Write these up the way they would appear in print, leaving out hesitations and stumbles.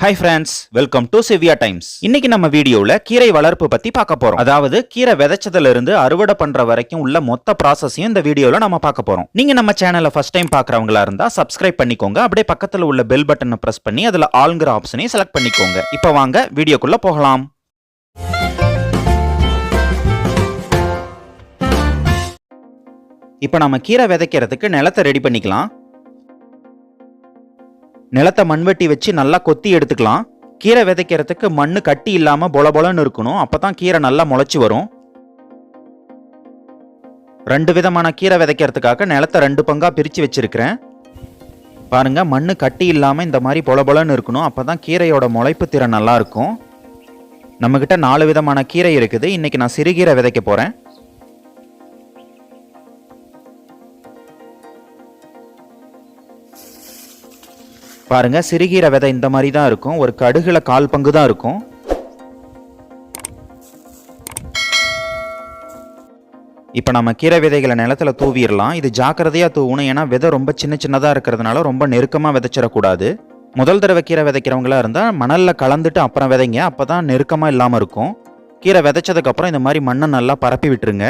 Hi friends, welcome to Shivya Times. இன்னைக்கு நம்ம வீடியோல கீரை வளர்ப்பு பத்தி பார்க்க போறோம். அதாவது கீரை விதைச்சதுல இருந்து அறுவடை பண்ற வரைக்கும் உள்ள மொத்த ப்ராசஸையும் இந்த வீடியோல நம்ம பார்க்க போறோம். நீங்க நம்ம சேனலை ஃபர்ஸ்ட் டைம் பார்க்கறவங்களா இருந்தா சப்ஸ்கிரைப் பண்ணிக்கோங்க. அப்படியே பக்கத்துல உள்ள பெல் பட்டனை பிரஸ் பண்ணி அதுல ஆல்ங்கிற ஆப்ஷனை செலக்ட் பண்ணிக்கோங்க. இப்போ வாங்க வீடியோக்குள்ள போகலாம். இப்போ நம்ம கீரை விதைக்கிறதுக்கு நிலத்தை ரெடி பண்ணிக்கலாம். நிலத்தை மண்வெட்டி வச்சு நல்லா கொத்தி எடுத்துக்கலாம். கீரை விதைக்கிறதுக்கு மண்ணு கட்டி இல்லாம பொலபொலன்னு இருக்கணும். அப்பதான் கீரை நல்லா முளைச்சி வரும். ரெண்டு விதமான கீரை விதைக்கிறதுக்காக நிலத்தை ரெண்டு பங்கா பிரிச்சு வச்சிருக்கிறேன். பாருங்க, மண்ணு கட்டி இல்லாம இந்த மாதிரி பொலபொலன்னு இருக்கணும். அப்பதான் கீரையோட முளைப்பு திறன் நல்லா இருக்கும். நம்ம கிட்ட 4 விதமான கீரை இருக்குது. இன்னைக்கு நான் சிறுகீரை விதைக்க போறேன். பாருங்க, சிறுகீரை விதை இந்த மாதிரி தான் இருக்கும். ஒரு கடுகுல 1/4 பங்கு தான் இருக்கும். இப்போ நம்ம கீரை விதைகளை நிலத்துல தூவிடலாம். இது ஜாக்கிரதையா தூவணும். ஏன்னா விதை ரொம்ப சின்னதா இருக்கிறதுனால ரொம்ப நெருக்கமா விதைச்சிடக்கூடாது. முதல் தடவை கீரை விதைக்கிறவங்களா இருந்தா மணல்ல கலந்துட்டு அப்புறம் விதைங்க. அப்பதான் நெருக்கமா இல்லாம இருக்கும். கீரை விதைச்சதுக்கு அப்புறம் இந்த மாதிரி மண்ணை நல்லா பரப்பி விட்டுருங்க.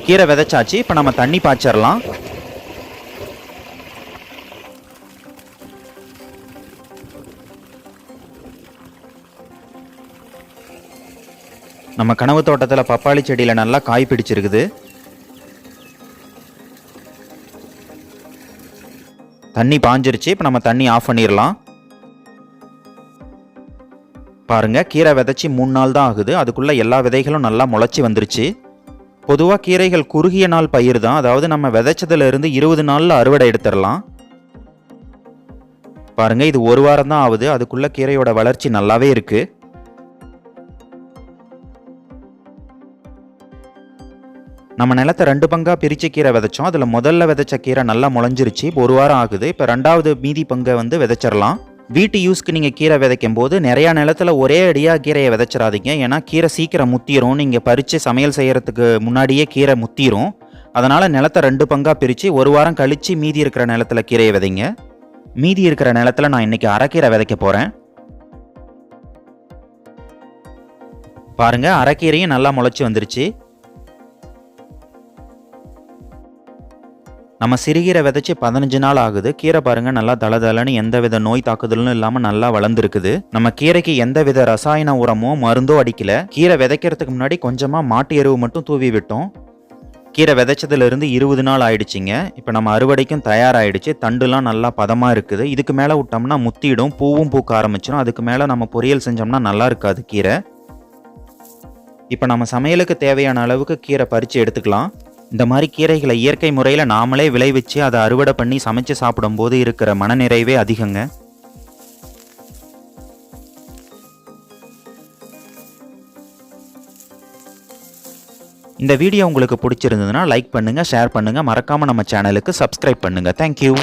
கீரை விதைச்சாச்சு. இப்போ நம்ம தண்ணி பாய்ச்சிடலாம். நம்ம கனவு தோட்டத்தில் பப்பாளி செடியில் நல்லா காய் பிடிச்சிருக்குது. தண்ணி பாஞ்சிருச்சு. இப்போ நம்ம தண்ணி ஆஃப் பண்ணிடலாம். பாருங்க, கீரை விதைச்சி 3 நாள் தான் ஆகுது. அதுக்குள்ள எல்லா விதைகளும் நல்லா முளைச்சி வந்துருச்சு. பொதுவாக கீரைகள் குறுகிய நாள் பயிர் தான். அதாவது நம்ம விதைச்சதுல இருந்து 20 நாள்ல அறுவடை எடுத்துடலாம். பாருங்க, இது 1 வாரம் தான் ஆகுது. அதுக்குள்ள கீரையோட வளர்ச்சி நல்லாவே இருக்கு. நம்ம நிலத்தை 2 பங்கா பிரிச்சு கீரை விதைச்சோம். அதுல முதல்ல விதைச்ச கீரை நல்லா முளைஞ்சிருச்சு. 1 வாரம் ஆகுது. இப்ப 2வது மீதி பங்கை விதைச்சிடலாம். வீட்டு யூஸ்க்கு நீங்கள் கீரை விதைக்கும் போது நிறையா நிலத்தில் ஒரே அடியாக கீரையை விதைச்சிடாதீங்க. ஏன்னா கீரை சீக்கிரம் முத்திரும். நீங்கள் பறித்து சமையல் செய்கிறதுக்கு முன்னாடியே கீரை முத்திரும். அதனால் நிலத்தை 2 பங்காக பிரித்து 1 வாரம் கழித்து மீதி இருக்கிற நிலத்தில் கீரையை விதைங்க. மீதி இருக்கிற நிலத்தில் நான் இன்றைக்கி அரைக்கீரை விதைக்க போகிறேன். பாருங்கள், அரைக்கீரையும் நல்லா முளைச்சி வந்துருச்சு. நம்ம சிறுகீரை விதைச்சி 15 நாள் ஆகுது. கீரை பாருங்க நல்லா தளதளன்னு எந்தவித நோய் தாக்குதலும் இல்லாம நல்லா வளர்ந்துருக்குது. நம்ம கீரைக்கு எந்தவித ரசாயன உரமோ மருந்தோ அடிக்கல. கீரை விதைக்கிறதுக்கு முன்னாடி கொஞ்சமா மாட்டு எருவு மட்டும் தூவி விட்டோம். கீரை விதைச்சதுல இருந்து 20 நாள் ஆயிடுச்சுங்க. இப்ப நம்ம அறுவடைக்கும் தயாராயிடுச்சு. தண்டுலாம் நல்லா பதமா இருக்குது. இதுக்கு மேல விட்டோம்னா முத்திடும், பூவும் பூக்க ஆரம்பிச்சிடும். அதுக்கு மேல நம்ம பொரியல் செஞ்சோம்னா நல்லா இருக்காது கீரை. இப்ப நம்ம சமையலுக்கு தேவையான அளவுக்கு கீரை பறிச்சு எடுத்துக்கலாம். இந்த மாதிரி கீரைகளை இயற்கை முறையில் நாமளே விளைவிச்சு அதை அறுவடை பண்ணி சமைச்சு சாப்பிடும்போது இருக்கிற மனநிறைவே அதிகங்க. இந்த வீடியோ உங்களுக்கு பிடிச்சிருந்ததுன்னா லைக் பண்ணுங்க, ஷேர் பண்ணுங்க, மறக்காம நம்ம சேனலுக்கு சப்ஸ்கிரைப் பண்ணுங்க. தேங்க்யூ.